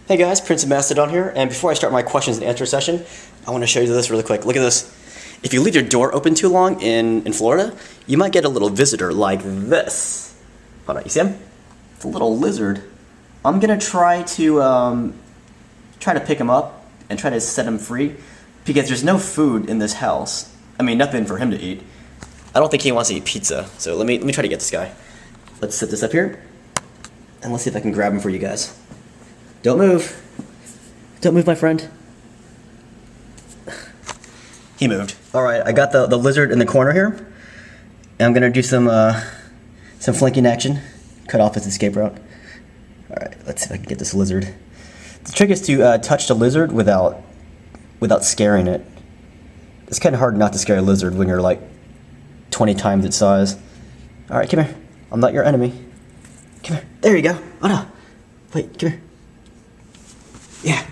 Hey guys, Prince of Macedon here, and before I start my questions and answer session, I want to show you this really quick. Look at this. If you leave your door open too long in Florida, you might get a little visitor like this. Hold on, you see him? It's a little lizard. I'm gonna try to pick him up and try to set him free because there's no food in this house. I mean, nothing for him to eat. I don't think he wants to eat pizza, so let me try to get this guy. Let's set this up here, and let's see if I can grab him for you guys. Don't move. Don't move, my friend. He moved. Alright, I got the lizard in the corner here. And I'm going to do some flanking action. Cut off his escape route. Alright, let's see if I can get this lizard. The trick is to touch the lizard without scaring it. It's kind of hard not to scare a lizard when you're like 20 times its size. Alright, come here. I'm not your enemy. Come here. There you go. Oh no. Wait, come here.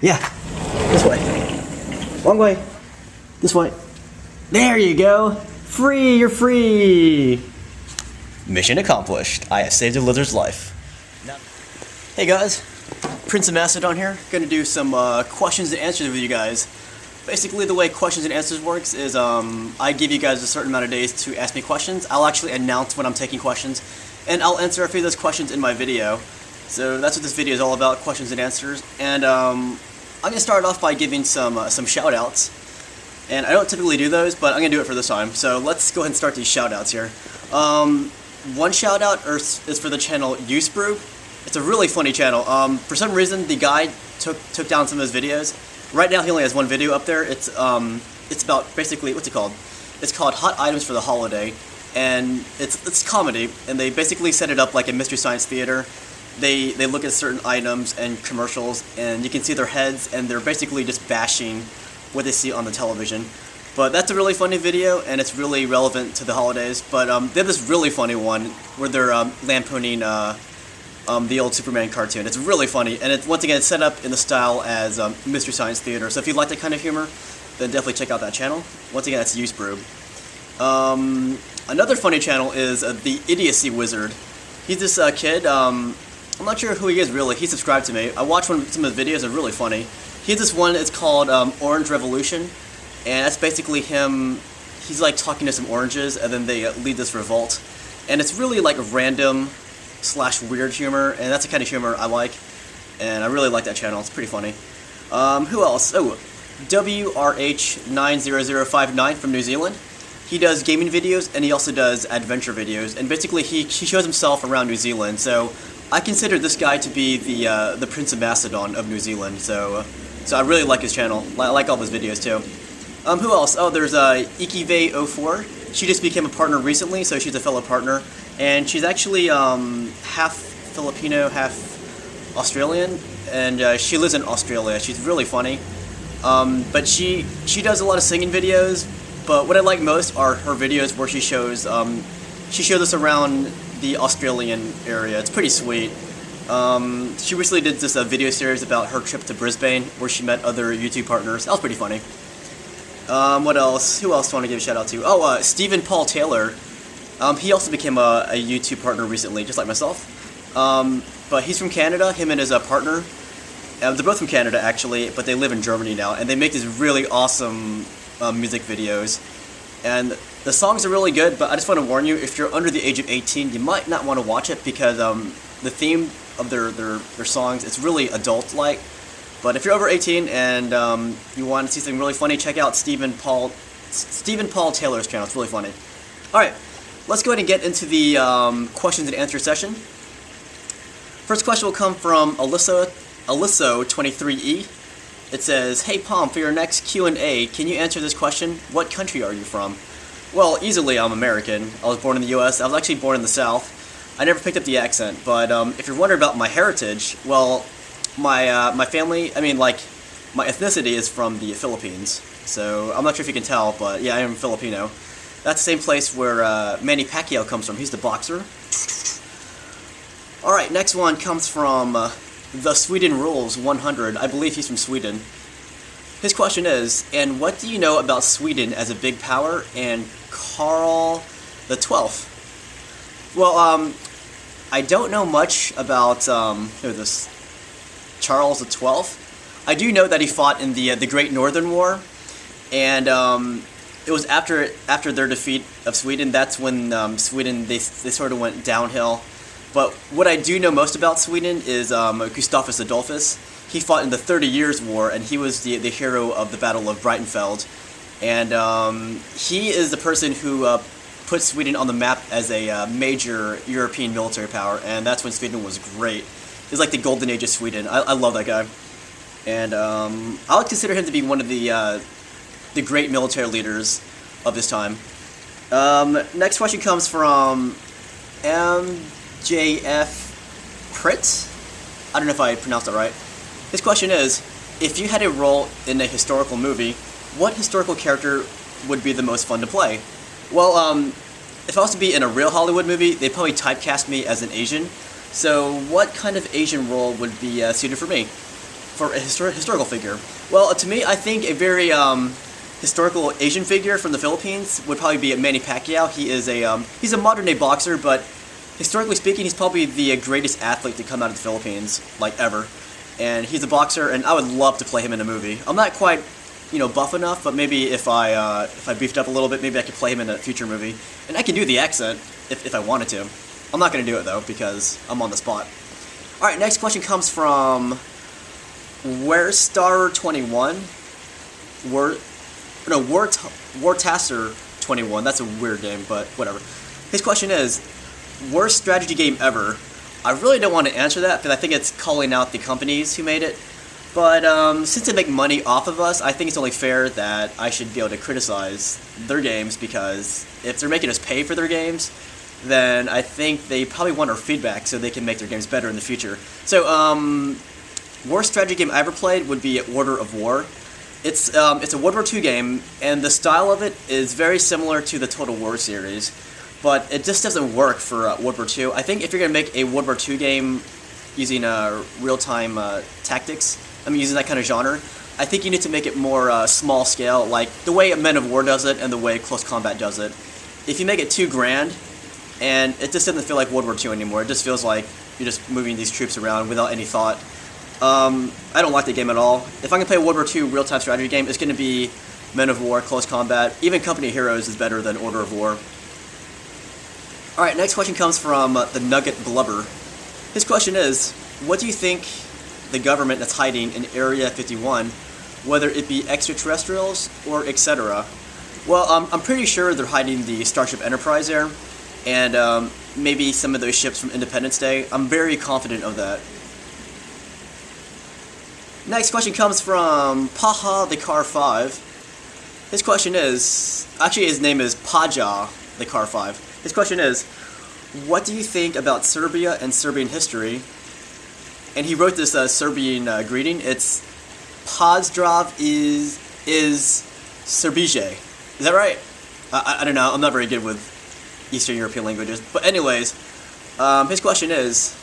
Yeah. This way. Wrong way. This way. There you go. Free, you're free. Mission accomplished. I have saved a lizard's life. Hey guys, Prince of Macedon here. Gonna do some questions and answers with you guys. Basically the way questions and answers works is I give you guys a certain amount of days to ask me questions. I'll actually announce when I'm taking questions, and I'll answer a few of those questions in my video. So that's what this video is all about, questions and answers. And I'm going to start off by giving some shout-outs. And I don't typically do those, but I'm going to do it for this time. So let's go ahead and start these shout-outs here. One shout-out is for the channel YouSprube. It's a really funny channel. For some reason, the guy took down some of his videos. Right now, he only has one video up there. It's about, basically, what's it called? It's called Hot Items for the Holiday. And it's comedy, and they basically set it up like a Mystery Science Theater. They look at certain items and commercials, and you can see their heads, and they're basically just bashing what they see on the television. But that's a really funny video, and it's really relevant to the holidays. But they have this really funny one where they're lampooning the old Superman cartoon. It's really funny, and once again, it's set up in the style as Mystery Science Theater. So if you like that kind of humor, then definitely check out that channel. Once again, that's YouSprube. Another funny channel is TheIdiocyWizard. He's this kid. I'm not sure who he is really. He subscribed to me. I watched some of his videos. They're really funny. He has this one. It's called Orange Revolution, and that's basically him. He's like talking to some oranges, and then they lead this revolt. And it's really like random / weird humor, and that's the kind of humor I like. And I really like that channel. It's pretty funny. Who else? Oh, WRH90059 from New Zealand. He does gaming videos, and he also does adventure videos. And basically, he shows himself around New Zealand. So I consider this guy to be the Prince of Macedon of New Zealand, so I really like his channel. I like all his videos too. Who else? Oh, there's Ikive04. She just became a partner recently, so she's a fellow partner, and she's actually half Filipino, half Australian, and she lives in Australia. She's really funny, but she does a lot of singing videos. But what I like most are her videos where she shows us around the Australian area. It's pretty sweet. She recently did this video series about her trip to Brisbane where she met other YouTube partners. That was pretty funny. What else? Who else do I want to give a shout out to? Oh, stephenpaultaylor. He also became a YouTube partner recently, just like myself. But he's from Canada, him and his partner. They're both from Canada actually, but they live in Germany now, and they make these really awesome music videos. And the songs are really good, but I just want to warn you, if you're under the age of 18, you might not want to watch it because the theme of their songs is really adult-like. But if you're over 18 and you want to see something really funny, check out stephenpaultaylor's channel. It's really funny. Alright, let's go ahead and get into the questions and answer session. First question will come from Alysso23E. It says, "Hey Palm, for your next Q&A, can you answer this question? What country are you from?" Well, easily, I'm American. I was born in the U.S. I was actually born in the South. I never picked up the accent, but if you're wondering about my heritage, well, my family, I mean, like, my ethnicity is from the Philippines. So I'm not sure if you can tell, but yeah, I am Filipino. That's the same place where Manny Pacquiao comes from. He's the boxer. Alright, next one comes from The Sweden Rules 100. I believe he's from Sweden. His question is, and what do you know about Sweden as a big power and Karl the 12th? Well, I don't know much about, Charles XII. I do know that he fought in the Great Northern War, and it was after their defeat of Sweden. That's when Sweden they sort of went downhill. But what I do know most about Sweden is Gustavus Adolphus. He fought in the 30 Years' War, and he was the hero of the Battle of Breitenfeld. And he is the person who put Sweden on the map as a major European military power, and that's when Sweden was great. It was like the golden age of Sweden. I love that guy. And I would consider him to be one of the great military leaders of this time. Next question comes from MJF Pritz. I don't know if I pronounced that right. His question is, if you had a role in a historical movie, what historical character would be the most fun to play? Well, if I was to be in a real Hollywood movie, they'd probably typecast me as an Asian. So what kind of Asian role would be suited for me? For a historical figure? Well, to me, I think a very historical Asian figure from the Philippines would probably be Manny Pacquiao. He's a modern-day boxer, but historically speaking, he's probably the greatest athlete to come out of the Philippines, like, ever. And he's a boxer, and I would love to play him in a movie. I'm not quite, buff enough, but maybe if I beefed up a little bit, maybe I could play him in a future movie. And I can do the accent if I wanted to. I'm not going to do it, though, because I'm on the spot. Alright, next question comes from Warstar21. Wartasser21. That's a weird name, but whatever. His question is, worst strategy game ever? I really don't want to answer that because I think it's calling out the companies who made it. But since they make money off of us, I think it's only fair that I should be able to criticize their games, because if they're making us pay for their games, then I think they probably want our feedback so they can make their games better in the future. So, worst strategy game I ever played would be Order of War. It's a World War II game, and the style of it is very similar to the Total War series, but it just doesn't work for World War II. I think if you're going to make a World War II game using real-time tactics, using that kind of genre, I think you need to make it more small scale, like the way Men of War does it and the way Close Combat does it. If you make it too grand, and it just doesn't feel like World War II anymore, it just feels like you're just moving these troops around without any thought. I don't like the game at all. If I can play a World War II real-time strategy game, it's going to be Men of War, Close Combat. Even Company of Heroes is better than Order of War. Alright, next question comes from the Nugget Blubber. His question is, what do you think the government that's hiding in Area 51, whether it be extraterrestrials or etc.? Well, I'm pretty sure they're hiding the Starship Enterprise there, and maybe some of those ships from Independence Day. I'm very confident of that. Next question comes from Paha the Car 5. His question is, actually his name is Paja the Car 5. His question is, what do you think about Serbia and Serbian history? And he wrote this Serbian greeting. It's Pozdrav is Serbije. Is that right? I don't know. I'm not very good with Eastern European languages. But anyways, his question is,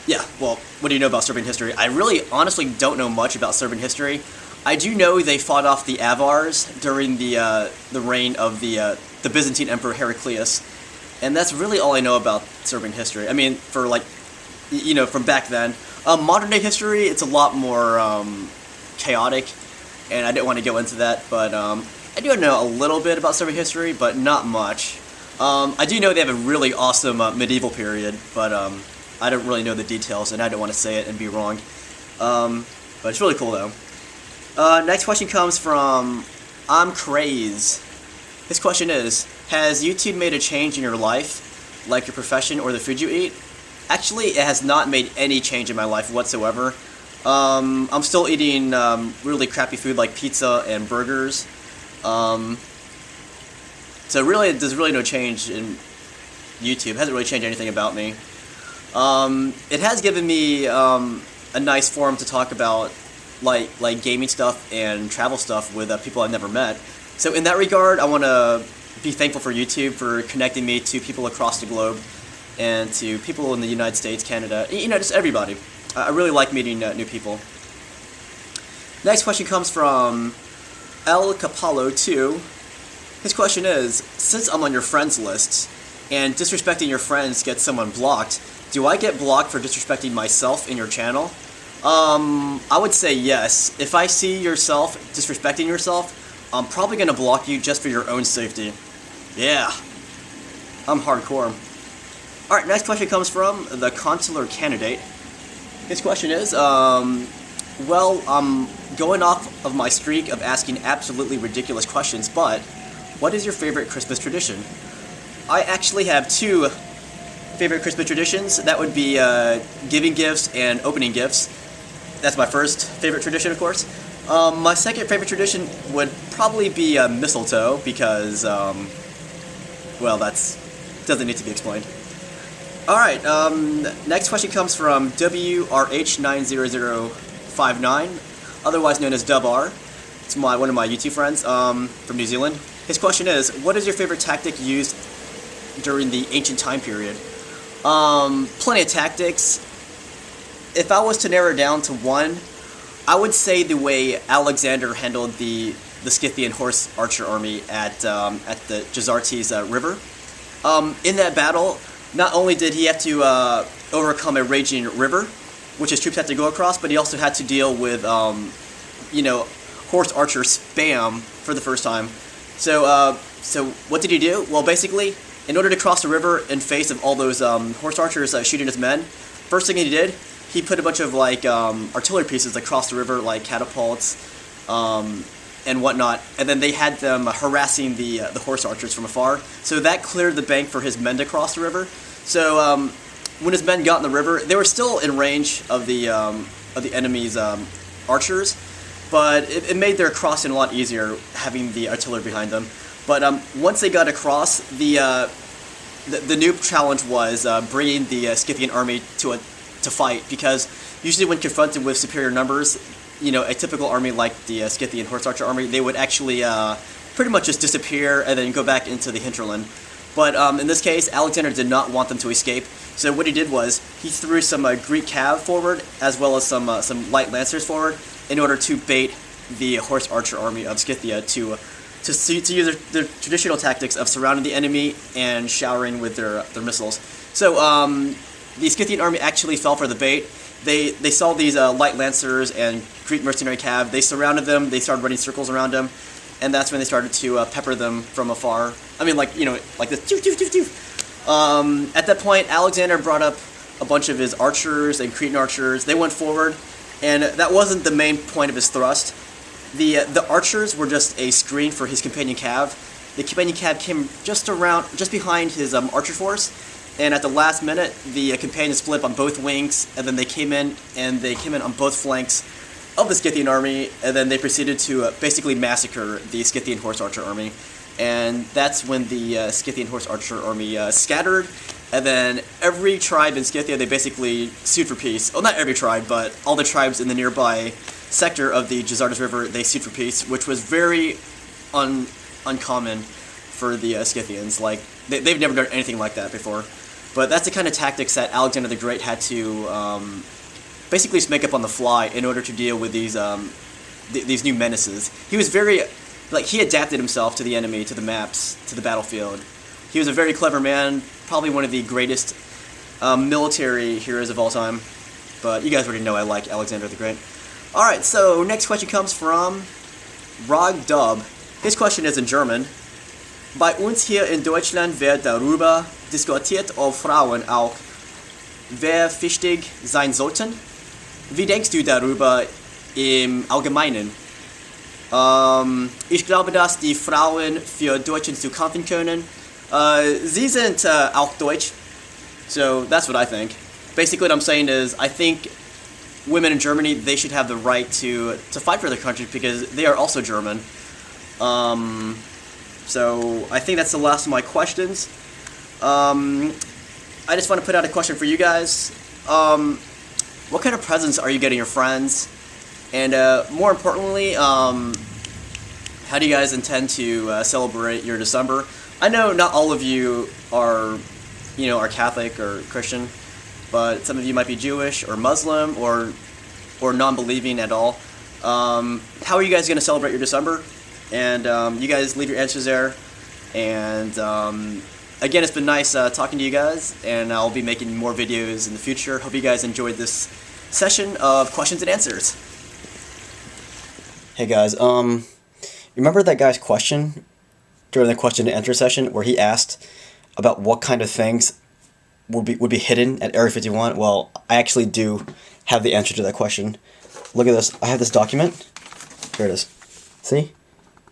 yeah, well, what do you know about Serbian history? I really honestly don't know much about Serbian history. I do know they fought off the Avars during the reign of the Byzantine Emperor Heraclius. And that's really all I know about Serbian history. I mean, for like, from back then. Modern day history, it's a lot more chaotic, and I didn't want to go into that, but I do know a little bit about Serbian history, but not much. I do know they have a really awesome medieval period, but I don't really know the details, and I don't want to say it and be wrong. But it's really cool, though. Next question comes from I'm Craze. His question is, has YouTube made a change in your life, like your profession or the food you eat? Actually, it has not made any change in my life whatsoever. I'm still eating really crappy food like pizza and burgers. So really, there's really no change in YouTube. It hasn't really changed anything about me. It has given me a nice forum to talk about like gaming stuff and travel stuff with people I've never met. So in that regard, I want to be thankful for YouTube for connecting me to people across the globe and to people in the United States, Canada, just everybody. I really like meeting new people. Next question comes from El Capalo 2. His question is, since I'm on your friends list, and disrespecting your friends gets someone blocked, do I get blocked for disrespecting myself in your channel? I would say yes. If I see yourself disrespecting yourself, I'm probably gonna block you just for your own safety. Yeah, I'm hardcore. Alright, next question comes from the consular candidate. His question is, well, I'm going off of my streak of asking absolutely ridiculous questions, but what is your favorite Christmas tradition? I actually have two favorite Christmas traditions. That would be giving gifts and opening gifts. That's my first favorite tradition, of course. My second favorite tradition would probably be mistletoe, because, well, that's doesn't need to be explained. Alright, next question comes from WRH90059, otherwise known as DubR. It's one of my YouTube friends from New Zealand. His question is, what is your favorite tactic used during the ancient time period? Plenty of tactics. If I was to narrow it down to one, I would say the way Alexander handled the Scythian horse archer army at the Jazartes River. In that battle, not only did he have to overcome a raging river, which his troops had to go across, but he also had to deal with, horse archer spam for the first time. So what did he do? Well, basically, in order to cross the river in face of all those horse archers shooting his men, first thing he did, he put a bunch of artillery pieces across the river, like catapults and whatnot, and then they had them harassing the horse archers from afar. So that cleared the bank for his men to cross the river. So when his men got in the river, they were still in range of the enemy's archers, but it made their crossing a lot easier having the artillery behind them. But once they got across, the new challenge was bringing the Scythian army to fight, because usually when confronted with superior numbers, a typical army like the Scythian horse archer army, they would actually pretty much just disappear and then go back into the hinterland. But in this case, Alexander did not want them to escape, so what he did was he threw some Greek cav forward, as well as some light lancers forward, in order to bait the horse archer army of Scythia to use their traditional tactics of surrounding the enemy and showering with their missiles. So the Scythian army actually fell for the bait. They saw these light lancers and Greek mercenary cav. They surrounded them. They started running circles around them, and that's when they started to pepper them from afar. I mean, like this. Doof, doof, doof, doof. At that point, Alexander brought up a bunch of his archers and Cretan archers. They went forward, and that wasn't the main point of his thrust. The archers were just a screen for his companion cav. The companion cav came just behind his archer force, and at the last minute, the companions split on both wings, and then they came in on both flanks of the Scythian army, and then they proceeded to basically massacre the Scythian horse archer army. And that's when the Scythian horse archer army scattered, and then every tribe in Scythia, they basically sued for peace. Well, not every tribe, but all the tribes in the nearby sector of the Jazartes River, they sued for peace, which was very uncommon for the Scythians. Like, they've never done anything like that before. But that's the kind of tactics that Alexander the Great had to basically just make up on the fly in order to deal with these new menaces. He was he adapted himself to the enemy, to the maps, to the battlefield. He was a very clever man, probably one of the greatest military heroes of all time. But you guys already know I like Alexander the Great. Alright, so next question comes from Rog Dub. His question is in German. Bei uns hier in Deutschland wird darüber diskutiert, ob Frauen auch wehrpflichtig sein sollten. Wie denkst du darüber im Allgemeinen? Ich glaube, dass die Frauen für Deutschland zu kämpfen können. Sie sind auch Deutsch, so that's what I think. Basically what I'm saying is, I think women in Germany, they should have the right to fight for their country because they are also German. So I think that's the last of my questions. I just want to put out a question for you guys. What kind of presents are you getting your friends? And more importantly, how do you guys intend to celebrate your December? I know not all of you are Catholic or Christian, but some of you might be Jewish or Muslim or non-believing at all. How are you guys going to celebrate your December? And you guys leave your answers there. And again, it's been nice talking to you guys, and I'll be making more videos in the future. Hope you guys enjoyed this session of questions and answers. Hey guys, remember that guy's question during the question and answer session where he asked about what kind of things would be hidden at Area 51? Well, I actually do have the answer to that question. Look at this. I have this document. Here it is. See?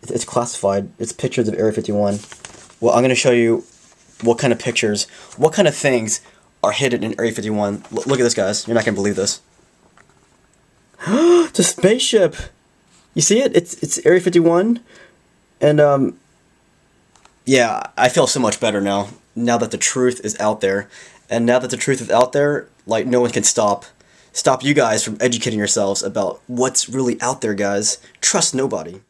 It's classified. It's pictures of Area 51. Well, I'm going to show you what kind of pictures, what kind of things are hidden in Area 51. Look at this, guys. You're not going to believe this. It's a spaceship! You see it? It's Area 51. And, yeah, I feel so much better now that the truth is out there. And now that the truth is out there, like, no one can stop you guys from educating yourselves about what's really out there, guys. Trust nobody.